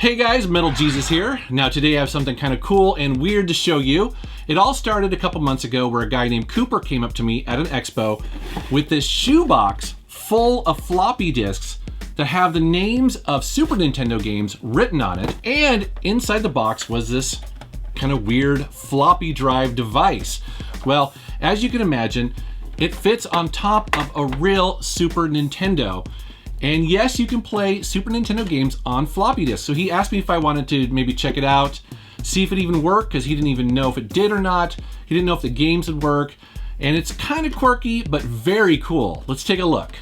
Hey guys, Metal Jesus here. Now today I have something kind of cool and weird to show you. It all started a couple months ago where a guy named Cooper came up to me at an expo with this shoebox full of floppy disks that have the names of Super Nintendo games written on it, and inside the box was this kind of weird floppy drive device. Well, as you can imagine, it fits on top of a real Super Nintendo. And yes, you can play Super Nintendo games on floppy disks. So he asked me if I wanted to maybe check it out, see if it even worked, because he didn't even know if it did or not. He didn't know if the games would work. And it's kind of quirky, but very cool. Let's take a look.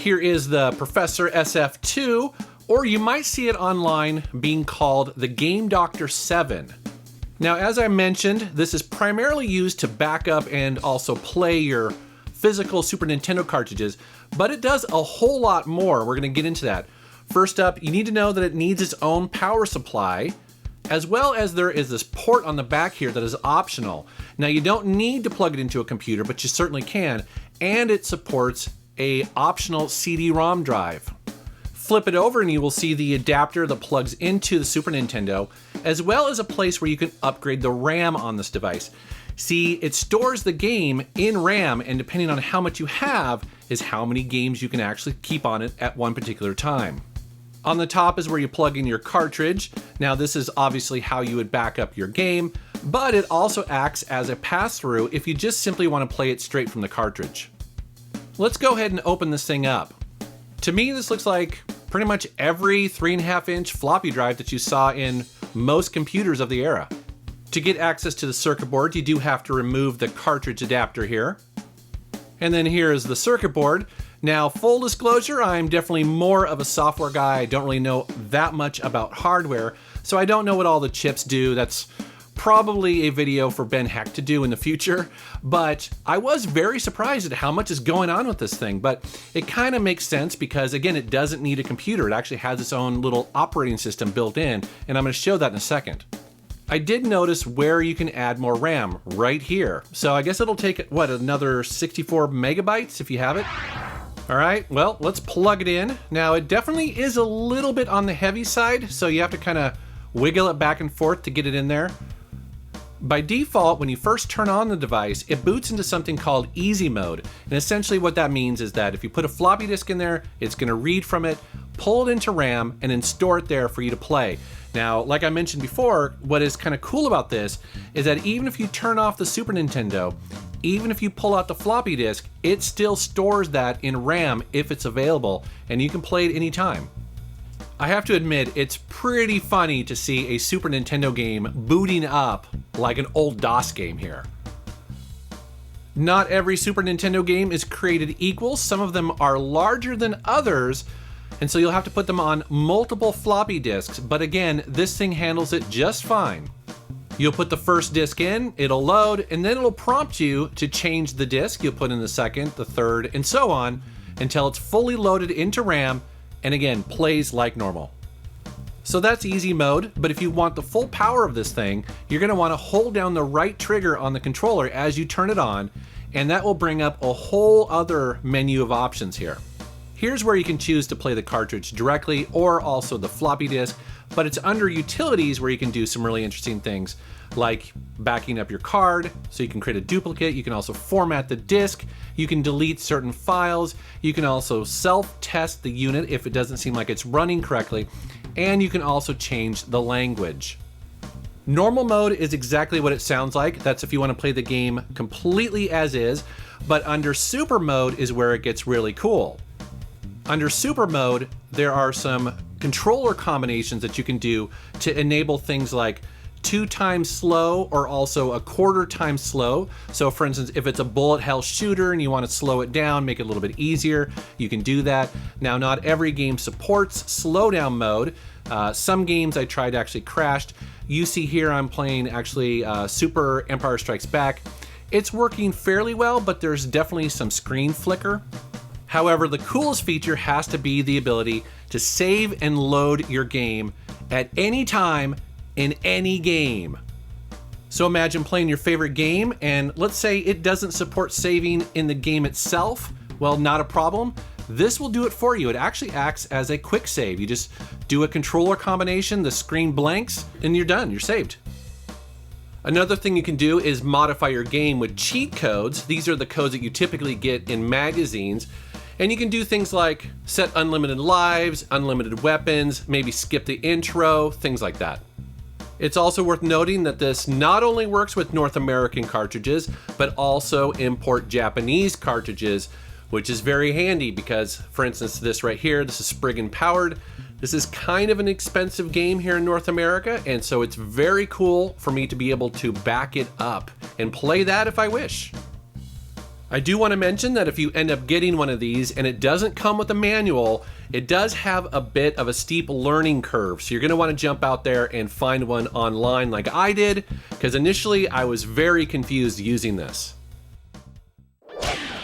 Here is the Professor SF2, or you might see it online being called the Game Doctor 7. Now, as I mentioned, this is primarily used to back up and also play your physical Super Nintendo cartridges, but it does a whole lot more. We're going to get into that. First up, you need to know that it needs its own power supply, as well as there is this port on the back here that is optional. Now, you don't need to plug it into a computer, but you certainly can, and it supports a optional CD-ROM drive. Flip it over and you will see the adapter that plugs into the Super Nintendo, as well as a place where you can upgrade the RAM on this device. See, it stores the game in RAM, and depending on how much you have is how many games you can actually keep on it at one particular time. On the top is where you plug in your cartridge. Now, this is obviously how you would back up your game, but it also acts as a pass-through if you just simply want to play it straight from the cartridge. Let's go ahead and open this thing up. To me, this looks like pretty much every 3.5-inch floppy drive that you saw in most computers of the era. To get access to the circuit board, you do have to remove the cartridge adapter here. And then here is the circuit board. Now, full disclosure, I'm definitely more of a software guy. I don't really know that much about hardware, so I don't know what all the chips do. That's probably a video for Ben Heck to do in the future, but I was very surprised at how much is going on with this thing. But it kind of makes sense because, again, it doesn't need a computer. It actually has its own little operating system built in, and I'm going to show that in a second. I did notice where you can add more RAM right here. So I guess it'll take, what, another 64 megabytes if you have it? All right, well, let's plug it in. Now, it definitely is a little bit on the heavy side, so you have to kind of wiggle it back and forth to get it in there. By default, when you first turn on the device, it boots into something called easy mode. And essentially what that means is that if you put a floppy disk in there, it's going to read from it, pull it into RAM, and then store it there for you to play. Now, like I mentioned before, what is kind of cool about this is that even if you turn off the Super Nintendo, even if you pull out the floppy disk, it still stores that in RAM if it's available, and you can play it anytime. I have to admit, it's pretty funny to see a Super Nintendo game booting up like an old DOS game here. Not every Super Nintendo game is created equal. Some of them are larger than others, and so you'll have to put them on multiple floppy disks. But again, this thing handles it just fine. You'll put the first disk in, it'll load, and then it'll prompt you to change the disk. You'll put in the second, the third, and so on until it's fully loaded into RAM, and again, plays like normal. So that's easy mode, but if you want the full power of this thing, you're going to want to hold down the right trigger on the controller as you turn it on, and that will bring up a whole other menu of options here. Here's where you can choose to play the cartridge directly or also the floppy disk, but it's under utilities where you can do some really interesting things like backing up your card so you can create a duplicate. You can also format the disk. You can delete certain files. You can also self-test the unit if it doesn't seem like it's running correctly. And you can also change the language. Normal mode is exactly what it sounds like. That's if you want to play the game completely as is, but under super mode is where it gets really cool. Under super mode, there are some controller combinations that you can do to enable things like 2 times slow or also a 1/4 times slow. So for instance, if it's a bullet hell shooter and you want to slow it down, make it a little bit easier, you can do that. Now, not every game supports slowdown mode. Some games I tried actually crashed. You see here I'm playing actually Super Empire Strikes Back. It's working fairly well, but there's definitely some screen flicker. However, the coolest feature has to be the ability to save and load your game at any time in any game. So imagine playing your favorite game and let's say it doesn't support saving in the game itself. Well, not a problem. This will do it for you. It actually acts as a quick save. You just do a controller combination, the screen blanks, and you're done, you're saved. Another thing you can do is modify your game with cheat codes. These are the codes that you typically get in magazines. And you can do things like set unlimited lives, unlimited weapons, maybe skip the intro, things like that. It's also worth noting that this not only works with North American cartridges, but also import Japanese cartridges, which is very handy because, for instance, this right here, this is Spriggan powered. This is kind of an expensive game here in North America, and so it's very cool for me to be able to back it up and play that if I wish. I do want to mention that if you end up getting one of these and it doesn't come with a manual, it does have a bit of a steep learning curve. So you're going to want to jump out there and find one online like I did, because initially I was very confused using this.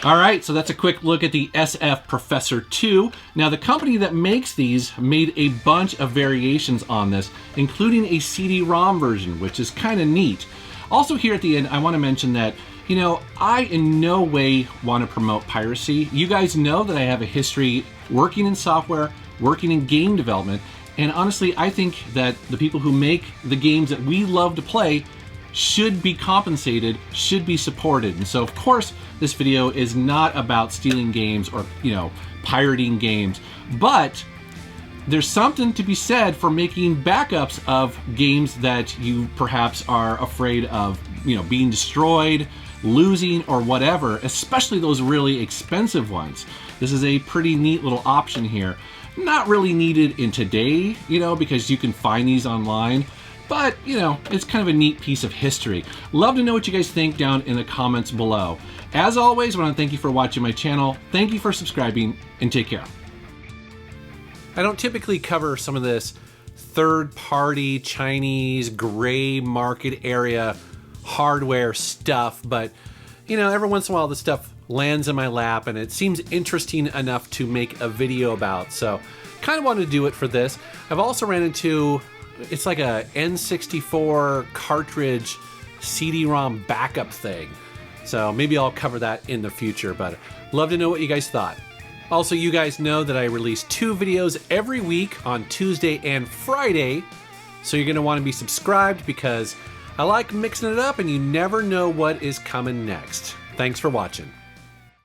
All right, so that's a quick look at the SF Professor 2. Now, the company that makes these made a bunch of variations on this, including a CD-ROM version, which is kind of neat. Also here at the end, I want to mention that, you know, I in no way want to promote piracy. You guys know that I have a history working in software, working in game development, and honestly, I think that the people who make the games that we love to play should be compensated, should be supported. And so, of course, this video is not about stealing games or, you know, pirating games, but there's something to be said for making backups of games that you perhaps are afraid of, you know, being destroyed, losing, or whatever, especially those really expensive ones. This is a pretty neat little option here. Not really needed in today, you know, because you can find these online, but, you know, it's kind of a neat piece of history. Love to know what you guys think down in the comments below. As always, I want to thank you for watching my channel. Thank you for subscribing, and take care. I don't typically cover some of this third-party Chinese gray market area hardware stuff, but you know, every once in a while this stuff lands in my lap and it seems interesting enough to make a video about, so kind of wanted to do it for this. I've also ran into, it's like a N64 cartridge CD-ROM backup thing, so maybe I'll cover that in the future, but love to know what you guys thought. Also, you guys know that I release 2 videos every week on Tuesday and Friday, so you're going to want to be subscribed because I like mixing it up and you never know what is coming next. Thanks for watching.